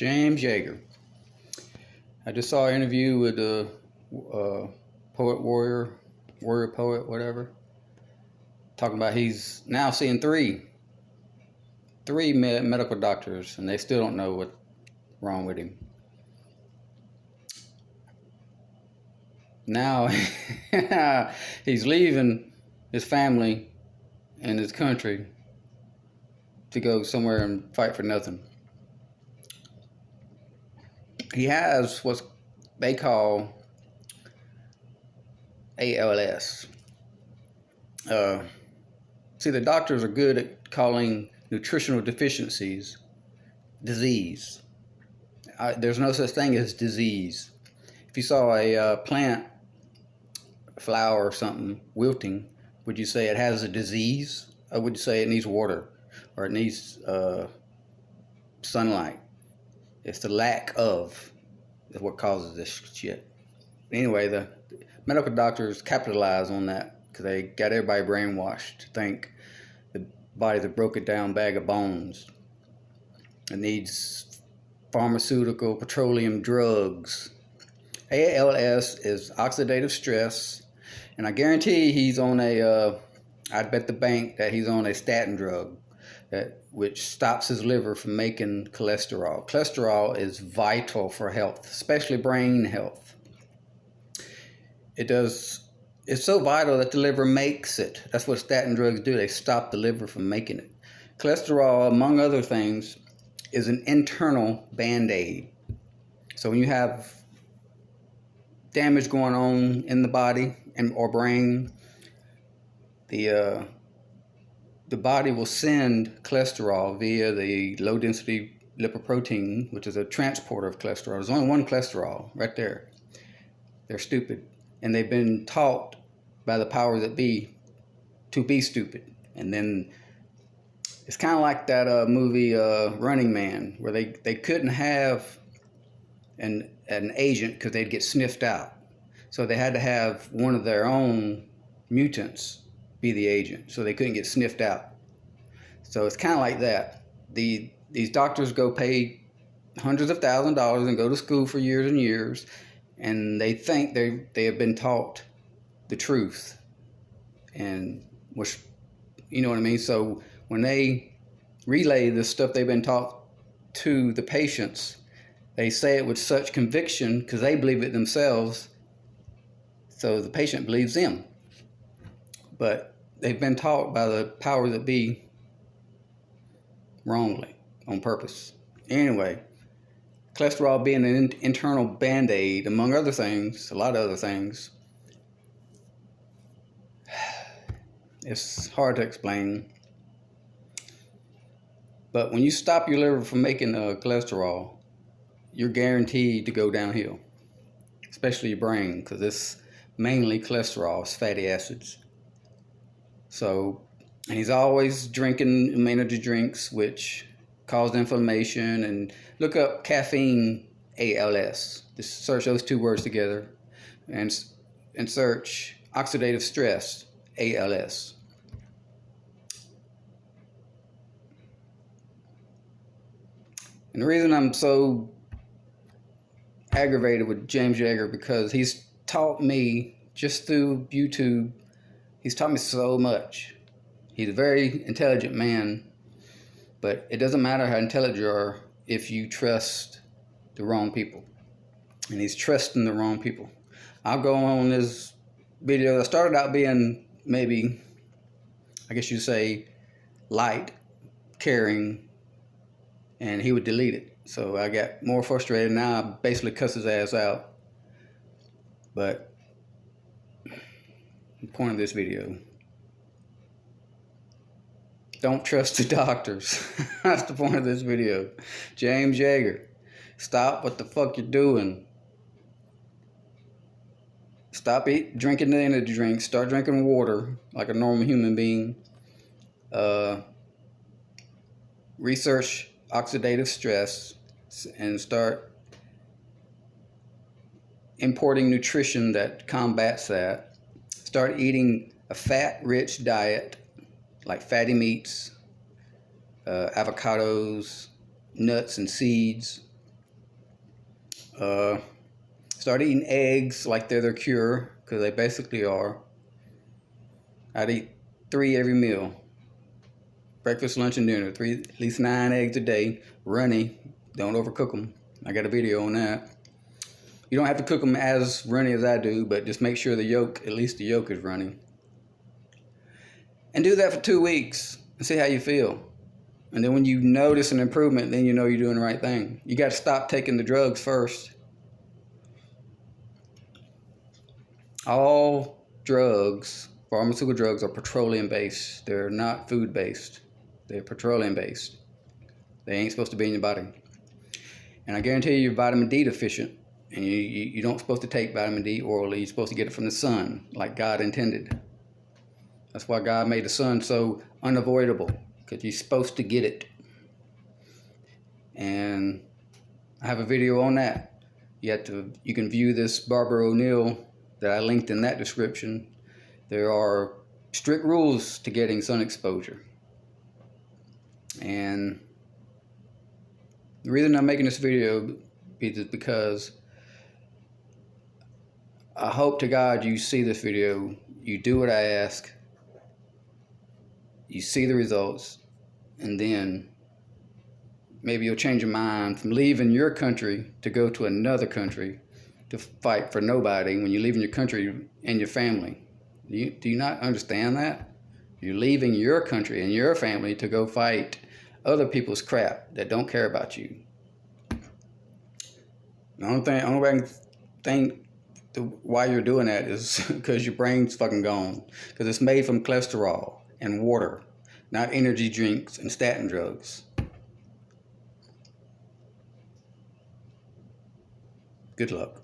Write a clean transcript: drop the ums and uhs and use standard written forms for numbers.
James Yeager. I just saw an interview with a warrior poet, whatever, talking about he's now seeing three medical doctors, and they still don't know what's wrong with him. Now he's leaving his family and his country to go somewhere and fight for nothing. He has what they call ALS. See, the doctors are good at calling nutritional deficiencies disease. There's no such thing as disease. If you saw a plant, flower or something wilting, would you say it has a disease? Or would you say it needs water or it needs sunlight? It's the lack of is what causes this shit. Anyway, the medical doctors capitalize on that because they got everybody brainwashed to think the body's a broken down bag of bones. It needs pharmaceutical, petroleum drugs. ALS is oxidative stress, and I guarantee he's on I'd bet the bank that he's on a statin drug which stops his liver from making cholesterol. Cholesterol is vital for health, especially brain health. It's so vital that the liver makes it. That's what statin drugs do. They stop the liver from making it. Cholesterol, among other things, is an internal Band-Aid. So when you have damage going on in the body or brain, the body will send cholesterol via the low-density lipoprotein, which is a transporter of cholesterol. There's only one cholesterol right there. They're stupid, and they've been taught by the powers that be to be stupid. And then it's kind of like that movie Running Man, where they couldn't have an agent because they'd get sniffed out. So they had to have one of their own mutants be the agent, so they couldn't get sniffed out. So it's kind of like that. These doctors go pay hundreds of thousands of dollars and go to school for years and years, and they think they have been taught the truth, and which, you know what I mean. So when they relay the stuff they've been taught to the patients, they say it with such conviction because they believe it themselves. So the patient believes them. But they've been taught by the power that be wrongly, on purpose. Anyway, cholesterol being an internal Band-Aid, among other things, a lot of other things. It's hard to explain. But when you stop your liver from making cholesterol, you're guaranteed to go downhill, especially your brain, because it's mainly cholesterol, it's fatty acids. So, and he's always drinking energy drinks, which cause inflammation. And look up caffeine ALS. Just search those two words together, and search oxidative stress ALS. And the reason I'm so aggravated with James Yeager, because he's taught me just through YouTube. He's taught me so much. He's a very intelligent man, but it doesn't matter how intelligent you are if you trust the wrong people. And he's trusting the wrong people. I'll go on this video. I started out being maybe, I guess you'd say, light, caring, and he would delete it. So I got more frustrated. Now I basically cuss his ass out. But the point of this video, don't trust the doctors. That's the point of this video. James Yeager, stop what the fuck you're doing. Stop drinking the energy drinks. Start drinking water like a normal human being. Research oxidative stress and start importing nutrition that combats that. Start eating a fat-rich diet like fatty meats, avocados, nuts and seeds, Uh, Start eating eggs like they're their cure, because they basically are. I'd eat 3 every meal. Breakfast, lunch, and dinner. 3, at least 9 eggs a day. Runny. Don't overcook them. I got a video on that. You don't have to cook them as runny as I do, but just make sure the yolk, at least the yolk, is runny. And do that for 2 weeks and see how you feel. And then when you notice an improvement, then you know you're doing the right thing. You got to stop taking the drugs first. All drugs, pharmaceutical drugs, are petroleum-based. They're not food-based. They're petroleum-based. They ain't supposed to be in your body. And I guarantee you're vitamin D deficient. And you don't supposed to take vitamin D orally. You're supposed to get it from the sun, like God intended. That's why God made the sun so unavoidable, because you're supposed to get it. And I have a video on that. You can view this Barbara O'Neill that I linked in that description. There are strict rules to getting sun exposure. And the reason I'm making this video is because I hope to God you see this video, you do what I ask, you see the results, and then maybe you'll change your mind from leaving your country to go to another country to fight for nobody when you're leaving your country and your family. Do you not understand that? You're leaving your country and your family to go fight other people's crap that don't care about you. The only way I can think why you're doing that is because your brain's fucking gone. Because it's made from cholesterol and water, not energy drinks and statin drugs. Good luck.